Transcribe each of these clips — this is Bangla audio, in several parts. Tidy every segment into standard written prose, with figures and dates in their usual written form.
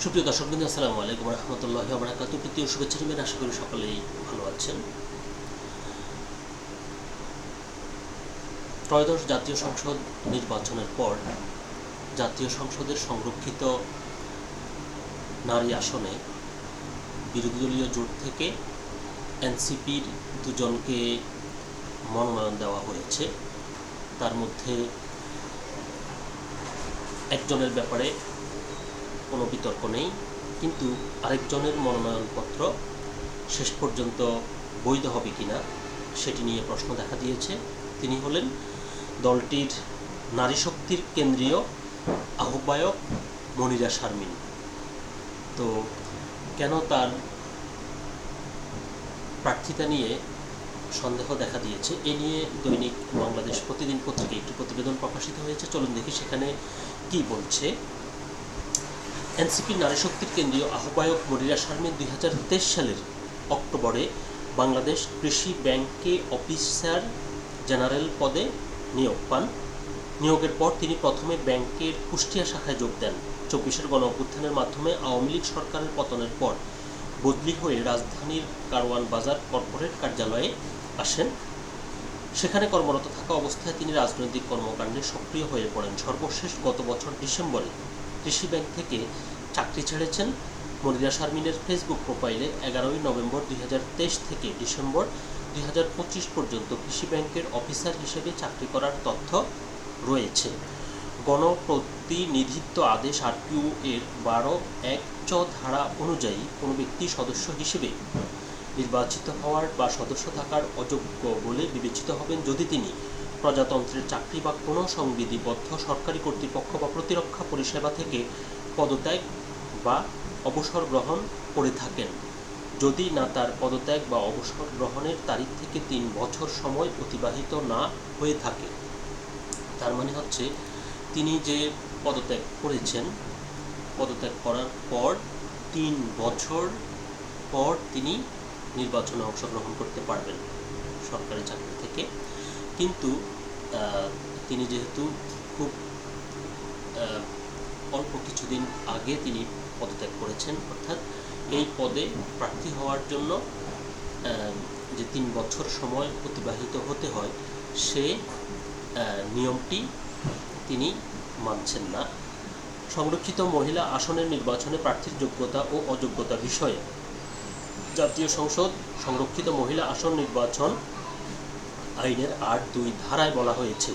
সুপ্রিয় দর্শকবৃন্দ, আসসালামু আলাইকুম রহমতুল্লাহি ওয়া বারাকাতুহু। প্রীতি ও শুভেচ্ছা নেবেন। আশা করি সকলেই ভালো আছেন। ত্রয়োদশ জাতীয় সংসদ নির্বাচনের পর জাতীয় সংসদের সংরক্ষিত নারী আসনে বিরোধী দলীয় জোট থেকে এনসিপির দুজনকে মনোনয়ন দেওয়া হয়েছে। তার মধ্যে একজনের ব্যাপারে কোনো বিতর্ক নেই, কিন্তু আরেকজনের মনোনয়নপত্র শেষ পর্যন্ত বৈধ হবে কিনা সেটি নিয়ে প্রশ্ন দেখা দিয়েছে। তিনি হলেন দলটির নারী শক্তির কেন্দ্রীয় আহ্বায়ক মনিরা শারমিন। তো কেন তার প্রার্থিতা নিয়ে সন্দেহ দেখা দিয়েছে, এ নিয়ে দৈনিক বাংলাদেশ প্রতিদিন পত্রিকায় একটি প্রতিবেদন প্রকাশিত হয়েছে। চলুন দেখি সেখানে কি বলছে। এনসিপির নারী শক্তির কেন্দ্রীয় আহ্বায়ক মনিরা শারমিন 2023 সালের অক্টোবরে বাংলাদেশ কৃষি ব্যাংকে অফিসার জেনারেল পদে নিয়োগ পান। নিয়োগের পর তিনি প্রথমে ব্যাংকের কুষ্টিয়া শাখায় যোগ দেন। 24-এর গণঅভ্যুত্থানের মাধ্যমে আওয়ামী লীগ সরকারের পতনের পর বদলি হয়ে রাজধানীর কারওয়ান বাজার কর্পোরেট কার্যালয়ে আসেন। সেখানে কর্মরত থাকা অবস্থায় তিনি রাজনৈতিক কর্মকাণ্ডে সক্রিয় হয়ে পড়েন। সর্বশেষ গত বছর ডিসেম্বরে কৃষি ব্যাংক থেকে চাকরি ছেড়েছেন। মনিরা শারমিনের ফেসবুক প্রোফাইলে 11 নভেম্বর 2023 থেকে ডিসেম্বর 2025 পর্যন্ত কৃষি ব্যাংকের অফিসার হিসেবে চাকরি করার তথ্য রয়েছে। গণপ্রতিনিধিত্ব আদেশ আরপিও এর 12(1) ধারা অনুযায়ী কোনো ব্যক্তি সদস্য হিসেবে নির্বাচিত হওয়ার বা সদস্য থাকার অযোগ্য বলে বিবেচিত হবেন যদি তিনি প্রজাতন্ত্রের চাকরি বা কোনো সংবিধিবদ্ধ সরকারি কর্তৃপক্ষ বা প্রতিরক্ষা পরিষেবা থেকে পদত্যাগ বা অবসর গ্রহণ করে থাকেন, যদি না তার পদত্যাগ বা অবসর গ্রহণের তারিখ থেকে 3 বছর সময় অতিবাহিত না হয়ে থাকে। তার মানে হচ্ছে তিনি যে পদত্যাগ করেছেন, পদত্যাগ করার পর 3 বছর পর তিনি নির্বাচনে অংশগ্রহণ করতে পারবেন সরকারি চাকরি থেকে। কিন্তু তিনি যেহেতু খুব অল্প কিছুদিন আগে তিনি পদত্যাগ করেছেন, অর্থাৎ এই পদে প্রার্থী হওয়ার জন্য যে 3 বছর সময় অতিবাহিত হতে হয়, সে নিয়মটি তিনি মানছেন না। সংরক্ষিত মহিলা আসনের নির্বাচনে প্রার্থীর যোগ্যতা ও অযোগ্যতা বিষয়ে জাতীয় সংসদ সংরক্ষিত মহিলা আসন নির্বাচন আইনের 8(2) ধারায় বলা হয়েছে,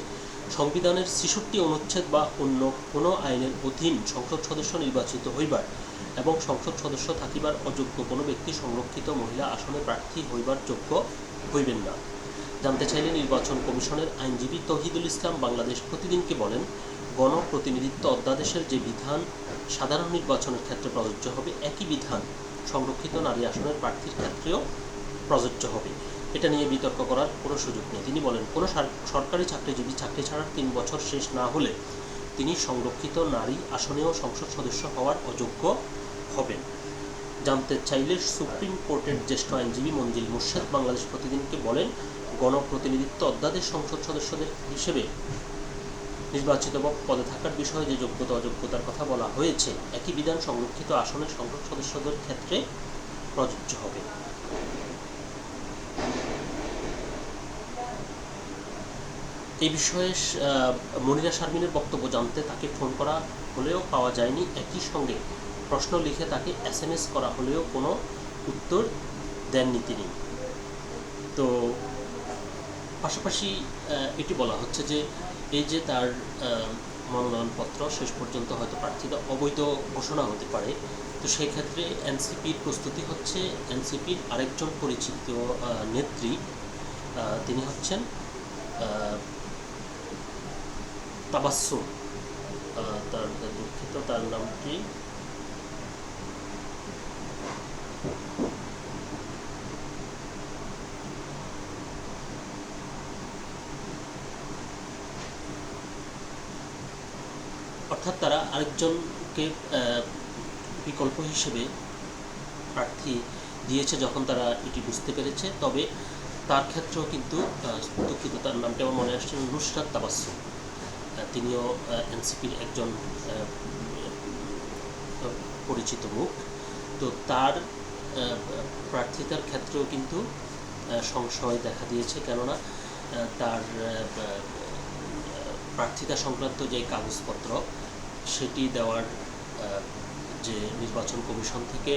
সংবিধানের 66 অনুচ্ছেদ বা অন্য কোনো আইনের অধীন সংসদ সদস্য নির্বাচিত হইবার এবং সংসদ সদস্য থাকিবার অযোগ্য কোনো ব্যক্তি সংরক্ষিত মহিলা আসনে প্রার্থী হইবার যোগ্য হইবেন না। জানতে চাইলে নির্বাচন কমিশনের আইনজীবী তৌহিদুল ইসলাম বাংলাদেশ প্রতিদিনকে বলেন, গণপ্রতিনিধিত্ব অধ্যাদেশের যে বিধান সাধারণ নির্বাচনের ক্ষেত্রে প্রযোজ্য হবে, একই বিধান সংরক্ষিত নারী আসনের প্রার্থীর ক্ষেত্রেও প্রযোজ্য হবে। এটা নিয়ে বিতর্ক করার কোনো সুযোগ নেই। তিনি বলেন, কোনো সরকারি চাকরিজীবী চাকরি ছাড়ার 3 বছর শেষ না হলে তিনি সংরক্ষিত নারী আসনেও সংসদ সদস্য হওয়ার অযোগ্য হবেন। জানতে চাইলে সুপ্রিম কোর্টের জ্যেষ্ঠ আইনজীবী মঞ্জিল মুর্শেদ বাংলাদেশ প্রতিদিনকে বলেন, গণপ্রতিনিধিত্ব অধ্যাদেশ সংসদ সদস্যদের হিসেবে নির্বাচিত পদে থাকার বিষয়ে যে যোগ্যতা অযোগ্যতার কথা বলা হয়েছে, একই বিধান সংরক্ষিত আসনের সংসদ সদস্যদের ক্ষেত্রে প্রযোজ্য হবে। এই বিষয়ে মনিরা শারমিনের বক্তব্য জানতে তাকে ফোন করা হলেও পাওয়া যায়নি। একই সঙ্গে প্রশ্ন লিখে তাকে SMS করা হলেও কোনো উত্তর দেননি তিনি। তো পাশাপাশি এটি বলা হচ্ছে যে এই যে তার মনোনয়নপত্র শেষ পর্যন্ত হয়তো প্রার্থিতা অবৈধ ঘোষণা হতে পারে। তো সেই ক্ষেত্রে এনসিপির প্রস্তুতি হচ্ছে। এনসিপির আরেকজন পরিচিত নেত্রী, তিনি হচ্ছেন তাবাসসুম, তার দুঃখিত তার নামটি অর্থাৎ তারা আরেকজনকে বিকল্প হিসেবে প্রার্থী দিয়েছে যখন তারা এটি বুঝতে পেরেছে। তবে তার ক্ষেত্রেও কিন্তু দুঃখিত তার নামটা আমার মনে আসছে, নুসরাত তাবাসসুম, তিনিও এনসিপির একজন পরিচিত মুখ। তো তার প্রার্থিতার ক্ষেত্রেও কিন্তু সংশয় দেখা দিয়েছে, কেননা তার প্রার্থিতা সংক্রান্ত যে কাগজপত্র সেটি দেওয়ার যে নির্বাচন কমিশন থেকে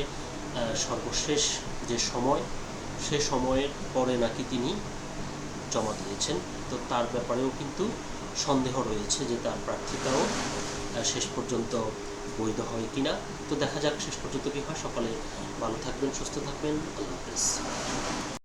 সর্বশেষ যে সময়, সে সময়ের পরে নাকি তিনি জমা দিয়েছেন। তো তার ব্যাপারেও কিন্তু সন্দেহ রয়েছে যে তার প্রার্থিতাও শেষ পর্যন্ত বৈধ হয় কিনা। তো দেখা যাক শেষ পর্যন্ত কী হয়। সকলে ভালো থাকবেন, সুস্থ থাকবেন। আল্লাহ হাফেজ।